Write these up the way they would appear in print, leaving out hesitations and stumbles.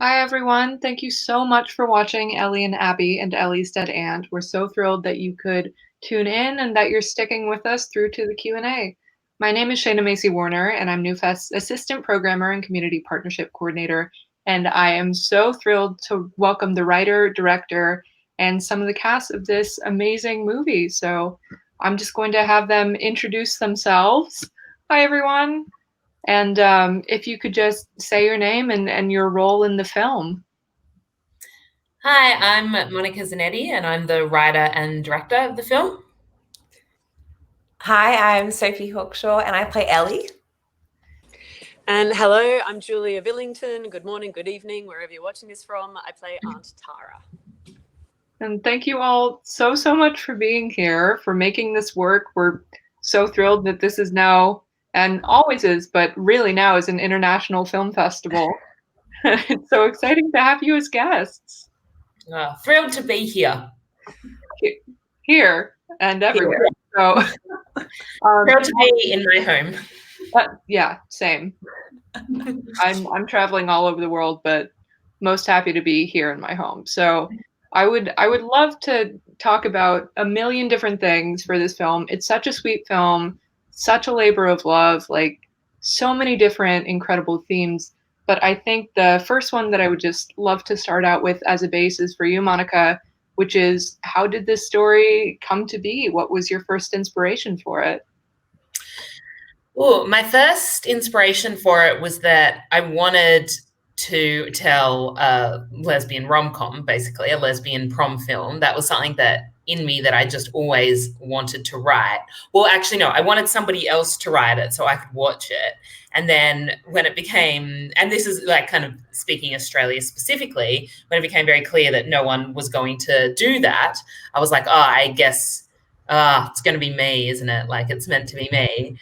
Hi, everyone. Thank you so much for watching Ellie and Abby and Ellie's Dead Aunt. We're so thrilled that you could tune in and that you're sticking with us through to the Q&A. My name is Shayna Macy Warner, and I'm NewFest's Assistant Programmer and Community Partnership Coordinator. And I am so thrilled to welcome the writer, director, and some of the cast of this amazing movie. So I'm just going to have them introduce themselves. Hi, everyone. And if you could just say your name and your role in the film. Hi, I'm Monica Zanetti, and I'm the writer and director of the film. Hi, I'm Sophie Hawkshaw, and I play Ellie. And hello, I'm Julia Billington. Good morning, good evening, wherever you're watching this from. I play Aunt Tara. And thank you all so much for being here, for making this work. We're so thrilled that this is now, and always is, but really now is an international film festival. It's so exciting to have you as guests. Thrilled to be here. Here and everywhere. So, thrilled to be in my home. Yeah, same. I'm traveling all over the world, but most happy to be here in my home. So I would love to talk about a million different things for this film. It's such a sweet film, such a labor of love, like so many different incredible themes. But I think the first one that I would just love to start out with as a base is for you, Monica, which is, how did this story come to be? What was your first inspiration for it? Oh, my first inspiration for it was that I wanted to tell a lesbian rom-com, basically a lesbian prom film. That was something that in me that I just always wanted to write. Well, actually, no, I wanted somebody else to write it so I could watch it. And then when it became, and this is like kind of speaking Australia specifically, when it became very clear that no one was going to do that, I was like, oh, I guess it's going to be me, isn't it? Like, it's meant to be me.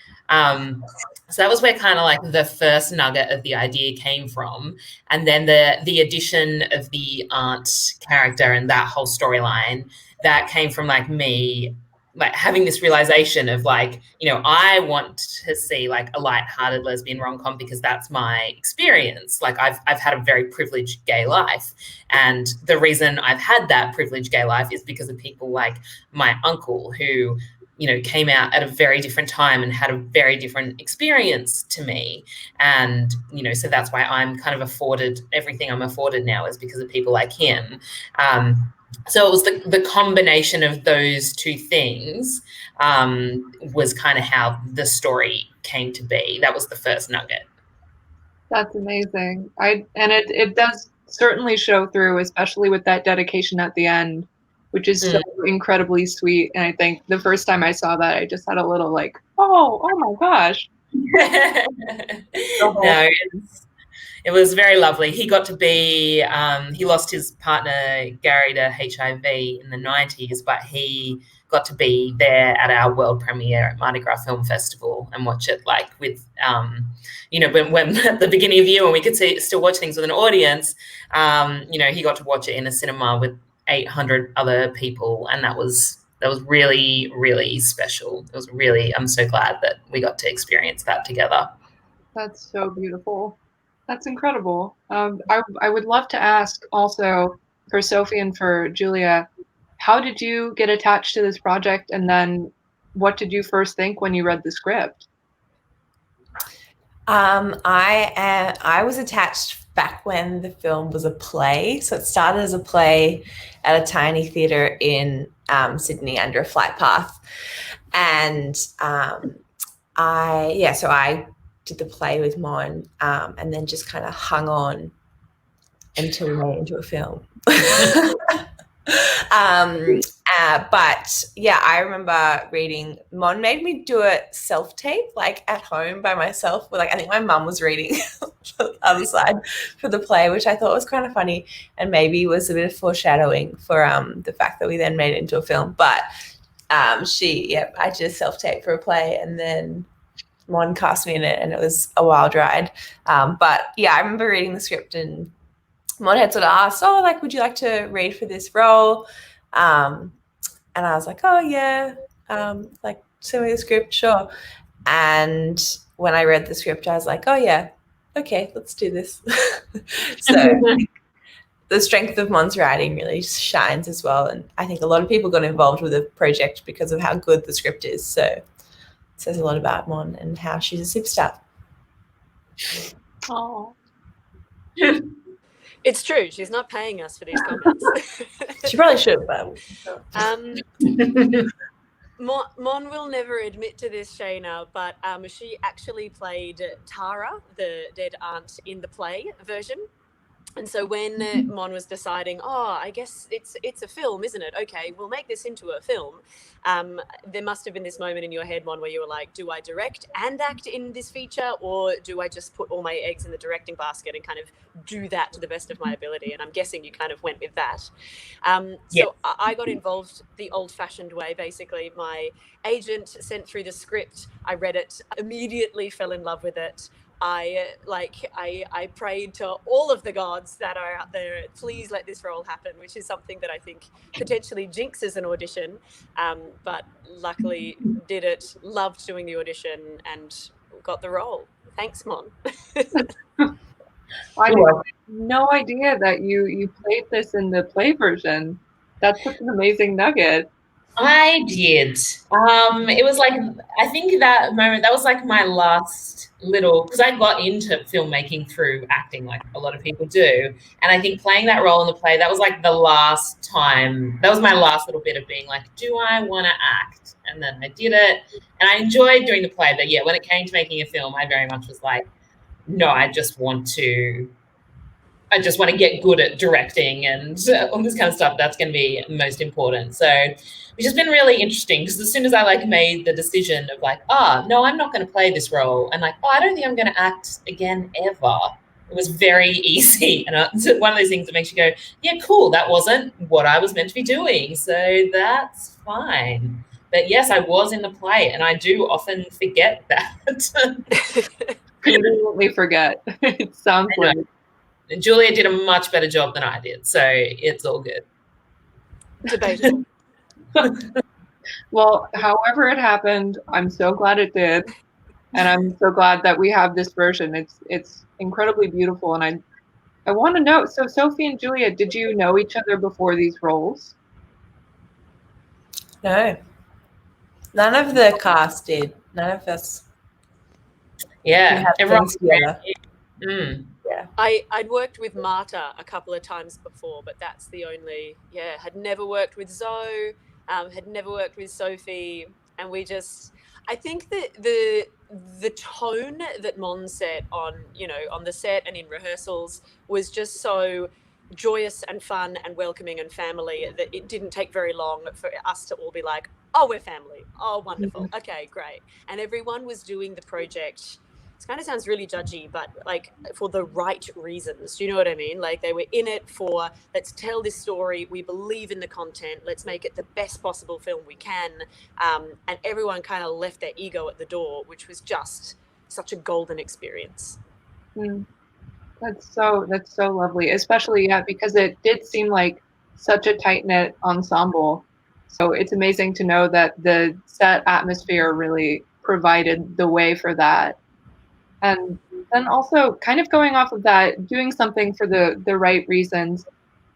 So that was where kind of like the first nugget of the idea came from. And then the addition of the aunt character and that whole storyline, that came from like me like having this realization of like, you know, I want to see like a lighthearted lesbian rom-com because that's my experience. Like I've had a very privileged gay life. And the reason I've had that privileged gay life is because of people like my uncle who, you know, came out at a very different time and had a very different experience to me. And, you know, so that's why I'm kind of afforded everything I'm afforded now is because of people like him. So it was the combination of those two things was kind of how the story came to be. That was the first nugget. That's amazing. And it does certainly show through, especially with that dedication at the end, which is so incredibly sweet. And I think the first time I saw that, I just had a little like, oh my gosh. No, it was very lovely. He got to be, he lost his partner, Gary, to HIV in the 90s, but he got to be there at our world premiere at Mardi Gras Film Festival and watch it like with, you know, when at the beginning of the year when we could still watch things with an audience, you know, he got to watch it in a cinema with 800 other people. And that was really, really special. It was really, I'm so glad that we got to experience that together. That's so beautiful. That's incredible. I would love to ask also for Sophie and for Julia, how did you get attached to this project? And then what did you first think when you read the script? I was attached back when the film was a play. So it started as a play at a tiny theatre in Sydney under a flight path. And so I did the play with Mon and then just kind of hung on until we made it into a film. But yeah, I remember reading, Mon made me do a self-tape like at home by myself. Like I think my mum was reading the other side for the play, which I thought was kind of funny and maybe was a bit of foreshadowing for the fact that we then made it into a film. But I did a self-tape for a play and then Mon cast me in it and it was a wild ride. But yeah, I remember reading the script and Mon had sort of asked, oh, like, would you like to read for this role? And I was like, oh, yeah, like, send me the script, sure. And when I read the script, I was like, oh, yeah, okay, let's do this. So the strength of Mon's writing really shines as well. And I think a lot of people got involved with the project because of how good the script is. So it says a lot about Mon and how she's a superstar. Oh. It's true. She's not paying us for these comments. She probably should, but Mon will never admit to this, Shayna, but she actually played Tara, the dead aunt, in the play version. And so when Mon was deciding, I guess it's a film, isn't it? Okay, we'll make this into a film. There must have been this moment in your head, Mon, where you were like, do I direct and act in this feature, or do I just put all my eggs in the directing basket and kind of do that to the best of my ability? And I'm guessing you kind of went with that. So I got involved the old-fashioned way, basically. My agent sent through the script. I read it, immediately fell in love with it. I prayed to all of the gods that are out there, please let this role happen, which is something that I think potentially jinxes an audition, but luckily did it, loved doing the audition and got the role. Thanks, Mon. I had no idea that you played this in the play version. That's such an amazing nugget. I did. It was like, I think that moment, that was like my last little, because I got into filmmaking through acting like a lot of people do. And I think playing that role in the play, that was like the last time, that was my last little bit of being like, do I want to act? And then I did it. And I enjoyed doing the play. But yeah, when it came to making a film, I very much was like, no, I just want to get good at directing and all this kind of stuff. That's going to be most important. So which has been really interesting, because as soon as I like made the decision of like, no, I'm not going to play this role, and like, I don't think I'm going to act again ever, it was very easy. And it's one of those things that makes you go, yeah, cool, that wasn't what I was meant to be doing, so that's fine. But yes, I was in the play, and I do often forget that. Completely forget. It sounds like Julia did a much better job than I did, so it's all good. Debatable. Well, however it happened, I'm so glad it did, and I'm so glad that we have this version. It's incredibly beautiful, and I want to know. So, Sophie and Julia, did you know each other before these roles? no, none of the cast did. None of us. Yeah, everyone's together. Yeah. I'd worked with Marta a couple of times before, but that's the only, had never worked with Zoe, had never worked with Sophie, and we just, I think that the tone that Mon set on the set and in rehearsals was just so joyous and fun and welcoming and family that it didn't take very long for us to all be like, oh, we're family, oh, wonderful, okay, great. And everyone was doing the project, it kind of sounds really judgy, but like for the right reasons. Do you know what I mean? Like they were in it for, let's tell this story, we believe in the content, let's make it the best possible film we can. And everyone kind of left their ego at the door, which was just such a golden experience. That's so lovely, especially because it did seem like such a tight-knit ensemble. So it's amazing to know that the set atmosphere really provided the way for that. And then also kind of going off of that, doing something for the right reasons.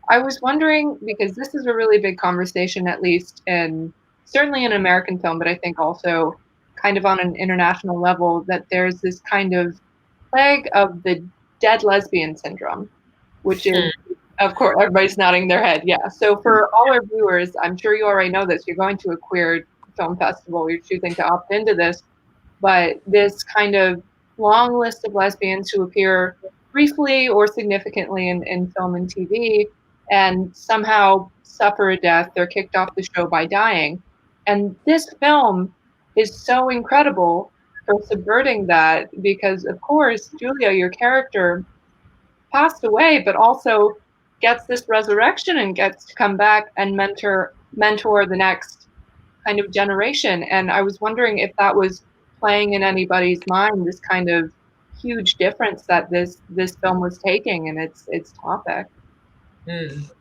I was wondering, because this is a really big conversation, at least certainly in American film, but I think also kind of on an international level, that there's this kind of plague of the dead lesbian syndrome, which is, of course, everybody's nodding their head. Yeah. So for all our viewers, I'm sure you already know this, you're going to a queer film festival, you're choosing to opt into this, but this kind of long list of lesbians who appear briefly or significantly in film and TV and somehow suffer a death. They're kicked off the show by dying. And this film is so incredible for subverting that because, of course, Julia, your character, passed away, but also gets this resurrection and gets to come back and mentor the next kind of generation. And I was wondering if that was playing in anybody's mind, this kind of huge difference that this film was taking in its topic.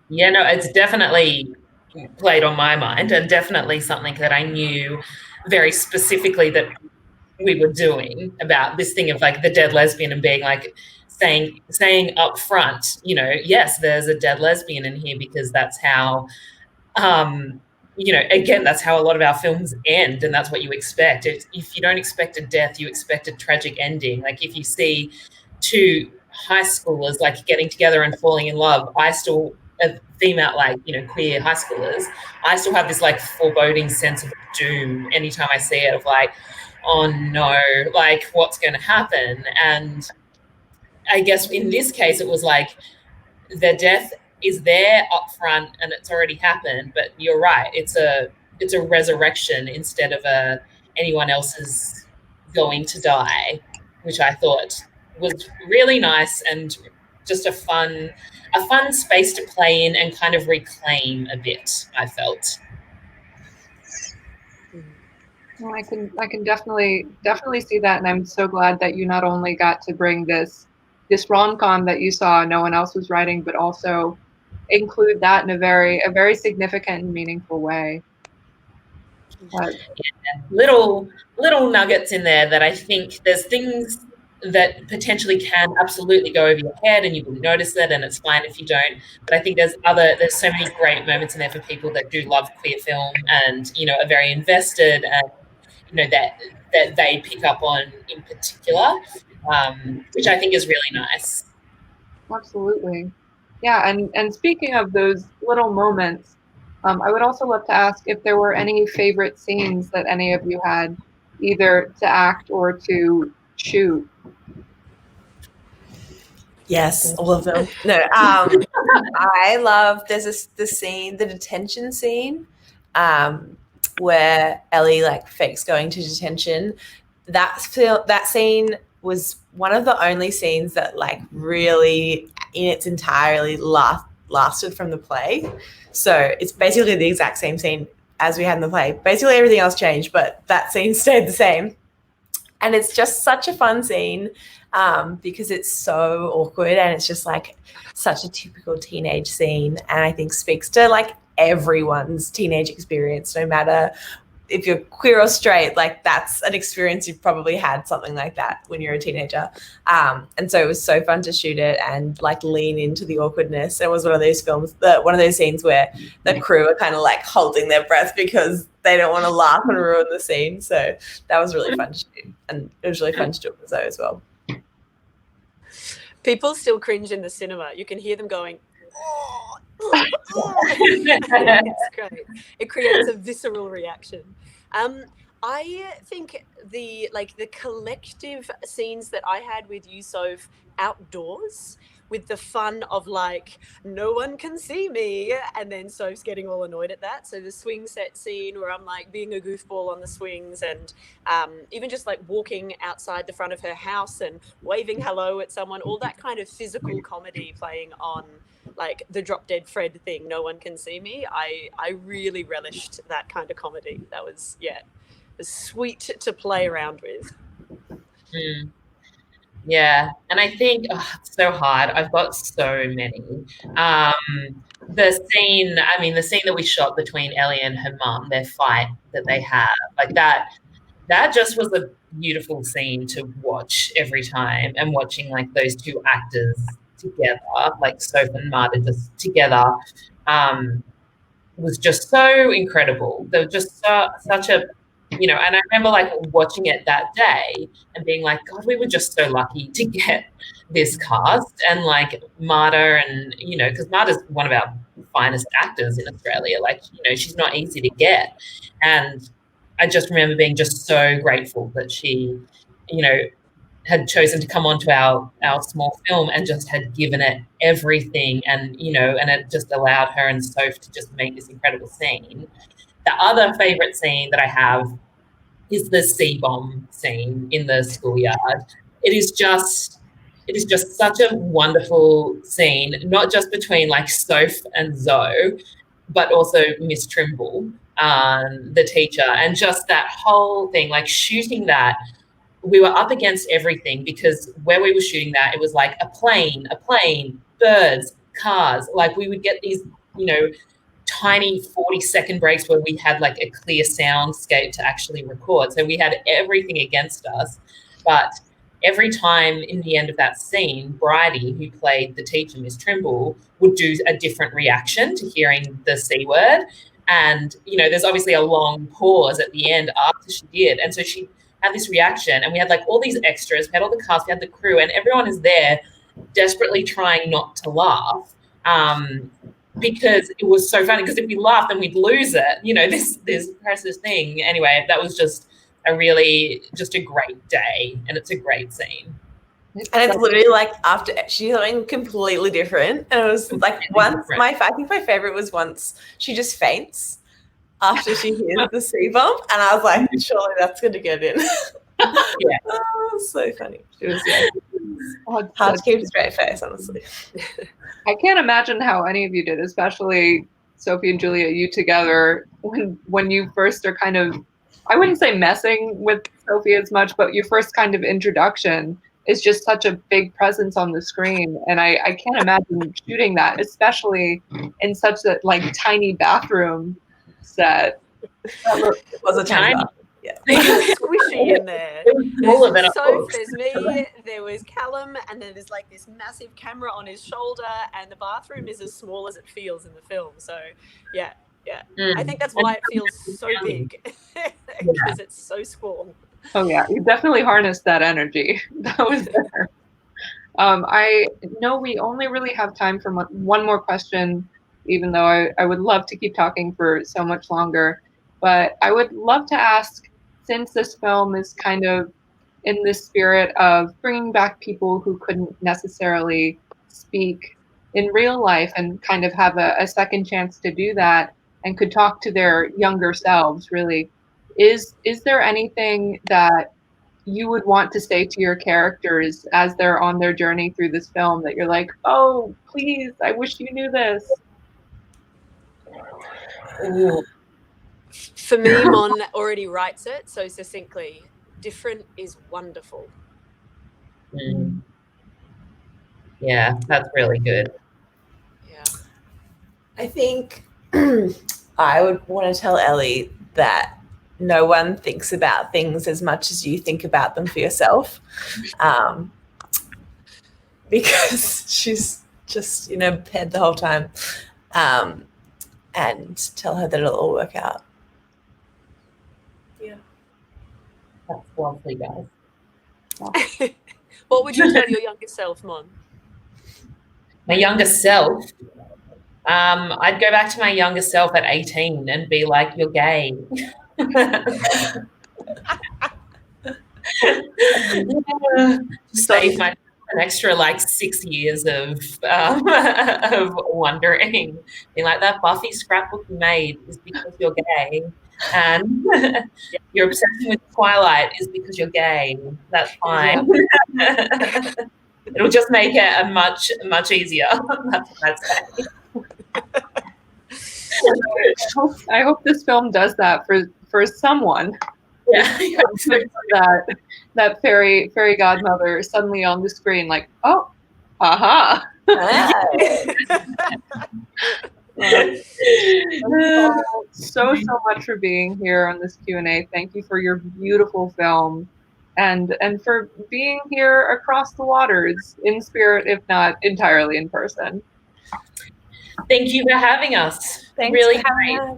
Yeah, no, it's definitely played on my mind, and definitely something that I knew very specifically that we were doing about this thing of like the dead lesbian and being like saying up front, you know, yes, there's a dead lesbian in here because that's how, you know, again, that's how a lot of our films end, and that's what you expect. If you don't expect a death, you expect a tragic ending. Like if you see two high schoolers like getting together and falling in love, I still, female, like, you know, queer high schoolers, I still have this like foreboding sense of doom anytime I see it, of like, oh no, like what's going to happen? And I guess in this case, it was like the death is there up front and it's already happened. But you're right; it's a resurrection instead of anyone else's going to die, which I thought was really nice and just a fun space to play in and kind of reclaim a bit, I felt. Well, I can definitely see that, and I'm so glad that you not only got to bring this rom-com that you saw no one else was writing, but also include that in a very significant and meaningful way. But, yeah, little nuggets in there that I think there's things that potentially can absolutely go over your head and you will notice it, and it's fine if you don't. But I think there's so many great moments in there for people that do love queer film and, you know, are very invested, and you know that they pick up on in particular, which I think is really nice. absolutely. Yeah, and speaking of those little moments, I would also love to ask if there were any favorite scenes that any of you had, either to act or to shoot. Yes, all of them. No, I love, there's the scene, the detention scene, where Ellie like fakes going to detention. That scene was one of the only scenes that like really in its entirety lasted from the play. So it's basically the exact same scene as we had in the play. Basically everything else changed, but that scene stayed the same. And it's just such a fun scene, because it's so awkward and it's just like such a typical teenage scene, and I think speaks to like everyone's teenage experience, no matter if you're queer or straight. Like that's an experience you've probably had, something like that when you're a teenager. And so it was so fun to shoot it and like lean into the awkwardness. It was one of those films, one of those scenes where the crew are kind of like holding their breath because they don't want to laugh and ruin the scene. So that was really fun to shoot, and it was really fun to do with Zoe as well. People still cringe in the cinema. You can hear them going, oh. It's great. It creates a visceral reaction. I think the collective scenes that I had with you, Soph, outdoors, with the fun of like, no one can see me, and then Soph's getting all annoyed at that. So the swing set scene where I'm like being a goofball on the swings, and even just like walking outside the front of her house and waving hello at someone, all that kind of physical comedy playing on like the Drop Dead Fred thing, no one can see me. I really relished that kind of comedy. That was, yeah, it was sweet to play around with. Yeah, and I think it's so hard. I've got so many. The scene that we shot between Ellie and her mum, their fight that they have, like that just was a beautiful scene to watch every time, and watching like those two actors together, like Soph and Marta just together, was just so incredible. They were just such a, you know, and I remember like watching it that day and being like, God, we were just so lucky to get this cast. And like Marta, and, you know, because Marta's one of our finest actors in Australia, like, you know, she's not easy to get. And I just remember being just so grateful that she, you know, had chosen to come onto our small film and just had given it everything, and, you know, and it just allowed her and Soph to just make this incredible scene. The other favorite scene that I have is the C-bomb scene in the schoolyard. It is just such a wonderful scene, not just between like Soph and Zoe, but also Miss Trimble, the teacher, and just that whole thing, like shooting that. We were up against everything, because where we were shooting that, it was like a plane, birds, cars. Like we would get these, you know, tiny 40-second breaks where we had like a clear soundscape to actually record. So we had everything against us. But every time in the end of that scene, Bridie, who played the teacher, Miss Trimble, would do a different reaction to hearing the C word. And, there's obviously a long pause at the end after she did. And so she had this reaction, and we had like all these extras, we had all the cast, we had the crew, and everyone is there desperately trying not to laugh. Because it was so funny, because if we laughed then we'd lose it, this precious thing. Anyway, that was just a great day, and it's a great scene. And it's literally like after she's something completely different, and it was like I think my favorite was once she just faints after she hears the C bomb, and I was like, surely that's gonna get in. Yeah. Oh, so funny. It was hard to keep a straight face, honestly. I can't imagine how any of you did, especially Sophie and Julia, you together, when you first are kind of, I wouldn't say messing with Sophie as much, but your first kind of introduction is just such a big presence on the screen. And I can't imagine shooting that, especially in such a like tiny bathroom set. It was a tiny bathroom. Yeah. Squishy in there. There's Soph, there's me, there was Callum, and then there's like this massive camera on his shoulder, and the bathroom is as small as it feels in the film. So yeah. I think that's why it feels so big, because it's so small. Oh yeah, you definitely harnessed that energy. That was there. I know we only really have time for one more question, even though I would love to keep talking for so much longer. But I would love to ask, since this film is kind of in the spirit of bringing back people who couldn't necessarily speak in real life and kind of have a second chance to do that and could talk to their younger selves, really, is there anything that you would want to say to your characters as they're on their journey through this film that you're like, oh, please, I wish you knew this? Ooh. For me, Mon already writes it so succinctly. Different is wonderful. Yeah, that's really good. Yeah. I think I would want to tell Ellie that no one thinks about things as much as you think about them for yourself, because she's just in her head the whole time, and tell her that it'll all work out. Yeah. That's lovely, guys. What would you tell your younger self, Mon? My younger self, I'd go back to my younger self at 18 and be like, you're gay. Save myself an extra like 6 years of wondering. Being like, that Buffy scrapbook you made is because you're gay. And your obsession with Twilight is because you're gay. That's fine. It'll just make it a much easier. That's what I'd say. I hope this film does that for someone. Yeah. that fairy godmother suddenly on the screen, like, oh, aha. So much for being here on this Q&A. Thank you for your beautiful film, and for being here across the waters in spirit, if not entirely in person. Thank you for having us. Thanks really for having great. us.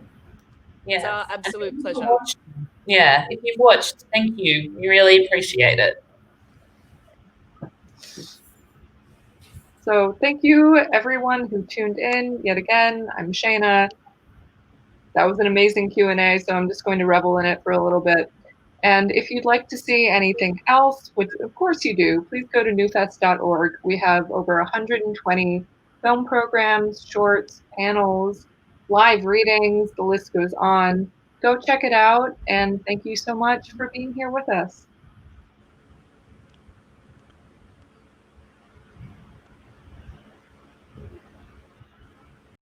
Yeah. It's our absolute pleasure. Yeah, if you've watched, thank you. We really appreciate it. So thank you, everyone who tuned in yet again. I'm Shayna. That was an amazing Q&A, so I'm just going to revel in it for a little bit. And if you'd like to see anything else, which of course you do, please go to newfest.org. We have over 120 film programs, shorts, panels, live readings, the list goes on. Go check it out, and thank you so much for being here with us.